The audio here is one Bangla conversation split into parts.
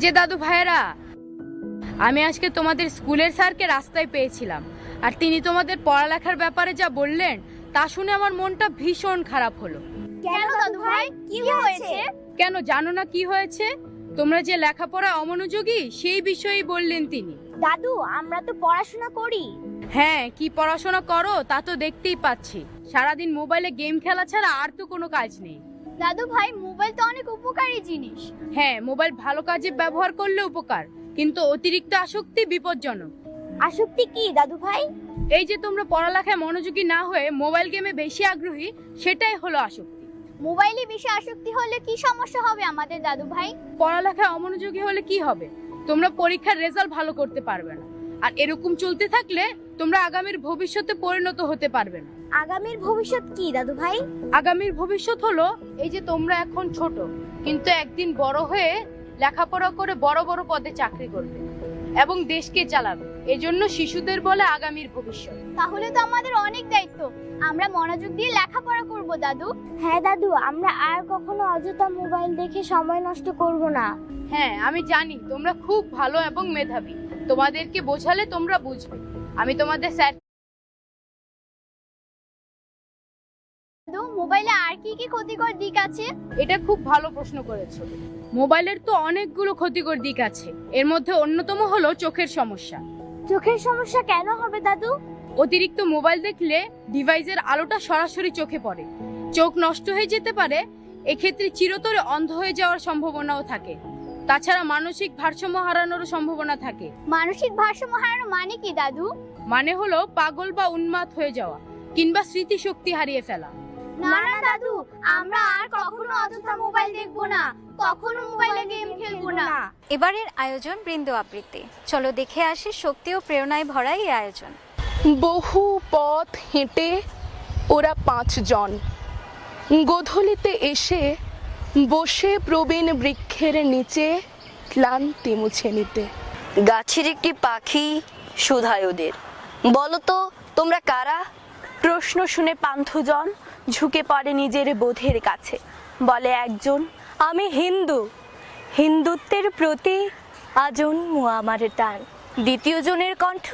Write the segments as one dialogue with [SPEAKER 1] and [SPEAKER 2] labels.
[SPEAKER 1] যে দাদু ভাইয়েরা, আমি আজকে তোমাদের স্কুলের স্যারকে রাস্তায় পেয়েছিলাম, আর তিনি তোমাদের পড়ালেখার ব্যাপারে যা বললেন তা শুনে আমার মনটা ভীষণ খারাপ হলো।
[SPEAKER 2] কেন দাদু ভাই, কি হয়েছে?
[SPEAKER 1] কেন জানো না কি হয়েছে? তোমরা যে লেখাপড়ায় অমনোযোগী সেই বিষয়েই বললেন তিনি।
[SPEAKER 2] দাদু, আমরা তো পড়াশোনা করি।
[SPEAKER 1] হ্যাঁ, কি পড়াশোনা করো তা তো দেখতেই পাচ্ছি। সারাদিন মোবাইলে গেম খেলা ছাড়া আর তো কোনো কাজ নেই।
[SPEAKER 2] দাদু ভাই, মোবাইল তো অনেক উপকারী জিনিস।
[SPEAKER 1] হ্যাঁ, মোবাইল ভালো কাজে ব্যবহার করলে উপকার, কিন্তু অতিরিক্ত আসক্তি বিপজ্জনক।
[SPEAKER 2] আসক্তি কি দাদু ভাই?
[SPEAKER 1] এই যে তোমরা পড়ালেখায় মনোযোগী না হয়ে মোবাইল গেমে বেশি আগ্রহী, সেটাই হলো আসক্তি।
[SPEAKER 2] মোবাইলে বেশি আসক্তি হলে কি সমস্যা হবে আমাদের দাদু ভাই?
[SPEAKER 1] পড়ালেখায় অমনোযোগী হলে কি হবে? তোমরা পরীক্ষার রেজাল্ট ভালো করতে পারবে না, আর এরকম চলতে থাকলে তোমরা আগামীর ভবিষ্যতে পরিণত হতে পারবে না।
[SPEAKER 2] আগামীর ভবিষ্যৎ কি দাদু ভাই?
[SPEAKER 1] আগামীর ভবিষ্যৎ হলো এই যে তোমরা এখন ছোট, কিন্তু একদিন বড় হয়ে লেখাপড়া করে বড় বড় পদে চাকরি করবে এবং দেশকে চালাবে। এজন্য শিশুদের বলে আগামীর ভবিষ্যৎ।
[SPEAKER 2] তাহলে তো আমাদের অনেক দায়িত্ব। আমরা মনোযোগ দিয়ে লেখাপড়া করব দাদু। হ্যাঁ দাদু, আমরা আর কখনো অযথা মোবাইল দেখে সময় নষ্ট করব না।
[SPEAKER 1] হ্যাঁ, আমি জানি তোমরা খুব ভালো এবং মেধাবী। তোমাদেরকে বোঝালে তোমরা বুঝবে। আমি তোমাদের স্যার।
[SPEAKER 2] দাদু, মোবাইলে আর কি কি ক্ষতিকর দিক আছে?
[SPEAKER 1] এটা খুব ভালো প্রশ্ন করেছো। মোবাইলের তো অনেকগুলো ক্ষতিকর দিক আছে। এর মধ্যে অন্যতম হলো চোখের সমস্যা।
[SPEAKER 2] চোখের সমস্যা কেন হবে দাদু?
[SPEAKER 1] অতিরিক্ত মোবাইল দেখলে ডিভাইসের আলোটা সরাসরি চোখে পড়ে, চোখ নষ্ট হয়ে যেতে পারে। এক্ষেত্রে চিরতরে অন্ধ হয়ে যাওয়ার সম্ভাবনাও থাকে। তাছাড়া মানসিক ভারসাম্য হারানোর সম্ভাবনা থাকে।
[SPEAKER 2] মানসিক ভারসাম্য হারানো মানে কি দাদু?
[SPEAKER 1] মানে হলো পাগল বা উন্মাদ হয়ে যাওয়া, কিংবা স্মৃতিশক্তি হারিয়ে ফেলা।
[SPEAKER 2] না না দাদু, আমরা আর কখনো অযথা মোবাইল দেখব না, কখনো মোবাইলে গেম খেলবো না।
[SPEAKER 3] এবারের আয়োজন বৃন্দ আবৃত্তি। চলো দেখে আসি শক্তি ও প্রেরণায় ভরা এই আয়োজন।
[SPEAKER 4] বহু পথ হেঁটে ওরা 5 জন গোধূলিতে এসে বসে প্রবীণ বৃক্ষের নিচে ক্লান্তি মুছে নিতে।
[SPEAKER 5] গাছের একটি পাখি শুধায় ওদের, বলো তো তোমরা কারা?
[SPEAKER 4] প্রশ্ন শুনে পান্থজন ঝুঁকে পড়ে নিজের বোধের কাছে। বলে একজন,
[SPEAKER 5] আমি হিন্দু, হিন্দুত্বের প্রতি আজন্ম আমার টান। দ্বিতীয় জনের কণ্ঠ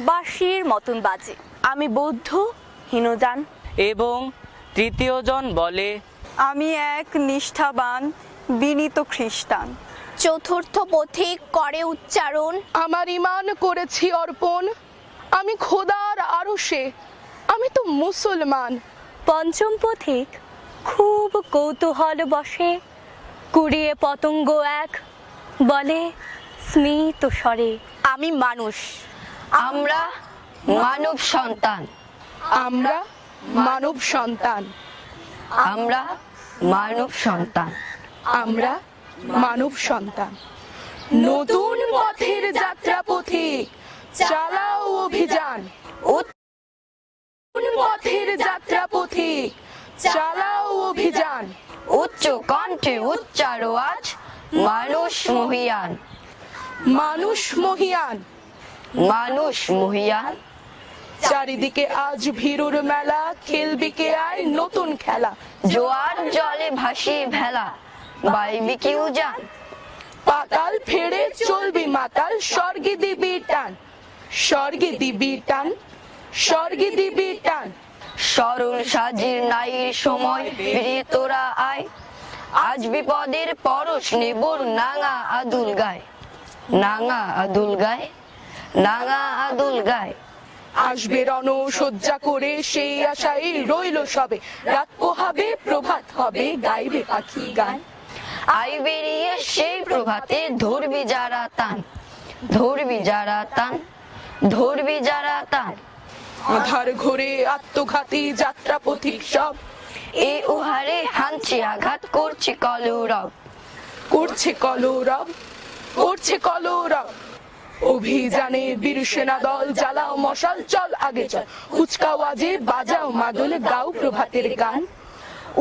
[SPEAKER 5] বাঁশির মতন বাজে,
[SPEAKER 4] আমি বৌদ্ধ হীনযান।
[SPEAKER 6] এবং তৃতীয় জন বলে,
[SPEAKER 7] আমি এক নিষ্ঠাবান বিনীত খ্রিস্টান।
[SPEAKER 2] চতুর্থ পথিক করে উচ্চারণ,
[SPEAKER 4] আমার ঈমান করেছি অর্পণ, আমি খোদার আরশে, আমি তো মুসলমান।
[SPEAKER 5] পঞ্চম পথিক খুব কৌতূহল বসে, কুড়িয়ে পতঙ্গ এক বলে স্মিত স্বরে,
[SPEAKER 7] আমি মানুষ,
[SPEAKER 5] আমরা মানব সন্তান,
[SPEAKER 4] আমরা মানব সন্তান,
[SPEAKER 5] আমরা মানব সন্তান,
[SPEAKER 4] আমরা মানব সন্তান। নতুন পথের যাত্রা পথিক চালাও অভিযান, নতুন পথের যাত্রা পথিক চালাও অভিযান।
[SPEAKER 5] উচ্চ কণ্ঠে উচ্চারো আজ মানুষ মহিয়ান,
[SPEAKER 4] মানুষ মহিয়ান,
[SPEAKER 5] মানুষ মহিয়ান।
[SPEAKER 4] চারিদিকে আজ ভিড়ুর মেলা, খেলবি কে আয় নতুন খেলা।
[SPEAKER 5] জোয়ার জলে ভাসিয়ে ভেলা, বাইবি কি উজান।
[SPEAKER 4] পাতাল ফেড়ে চলবি মাতাল, স্বর্গে দিবি টান, স্বর্গে দিবি টান, স্বর্গে দিবি টান।
[SPEAKER 5] সরল সাজির নাই সময় বেরিয়ে তোরা আয়, আজ বিপদের পরশ নেবর নাঙা আদুল গায়, নাঙা আদুল গায়, নাঙা আদুল গায়।
[SPEAKER 4] আসবে রণ সজ্জা করে সেই আশায় রইল সবে, রাত পোহাবে প্রভাত হবে গাইবে পাখি গান।
[SPEAKER 5] আই বেরিয়ে সেই প্রভাতে ধরবি যারা তান, ধরবি যারা তান, ধরবি যারা তান।
[SPEAKER 4] আধার ঘরে আত্মঘাতী যাত্রা পথিক সব,
[SPEAKER 5] এ উহারে হানছে আঘাত করছে কলরব,
[SPEAKER 4] করছে কলরব, করছে কলরব। অভিযানে বীর সেনা দল জ্বালাও মশাল, চল আগে চল, কুচকাও আজে বাজাও মাদল, গাও প্রভাতের গান।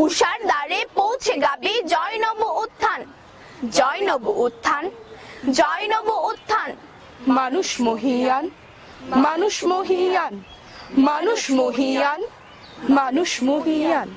[SPEAKER 2] উষার দ্বারে পৌঁছে গাবি জয় নব উত্থান, জয় নব উত্থান, জয় নব উত্থান।
[SPEAKER 4] মানুষ মহিয়ান, মানুষ মহিয়ান, মানুষ মহিয়ান, মানুষ মহিয়ান।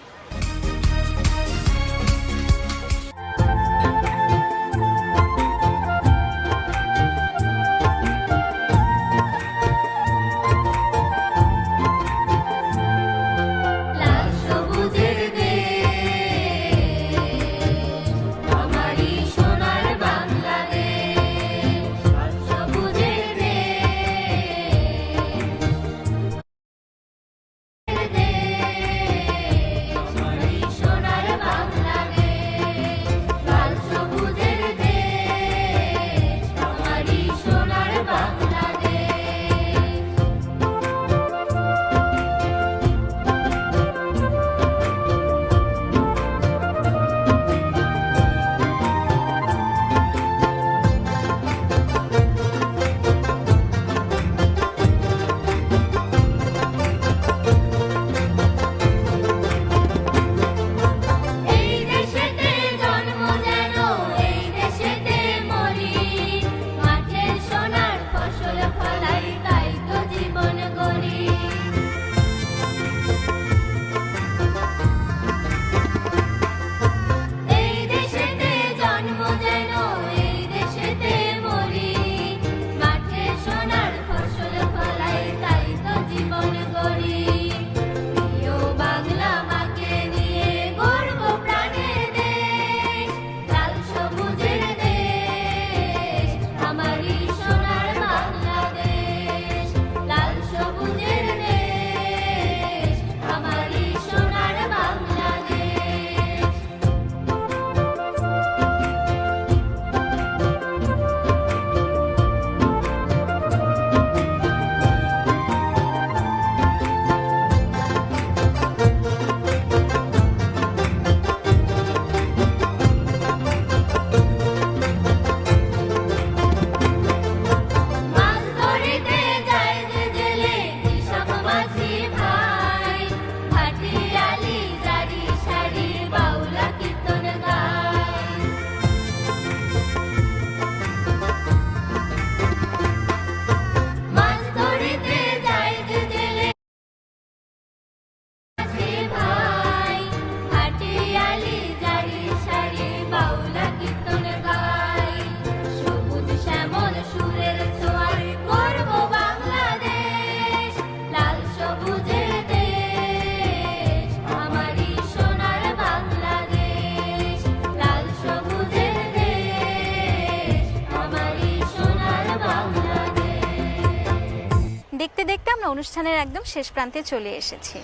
[SPEAKER 3] দেখতে দেখতে আমরা অনুষ্ঠানের একদম শেষ প্রান্তে চলে এসেছি।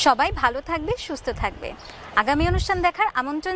[SPEAKER 3] সবাই ভালো থাকবে, সুস্থ থাকবে। আগামী অনুষ্ঠান দেখার আমন্ত্রণ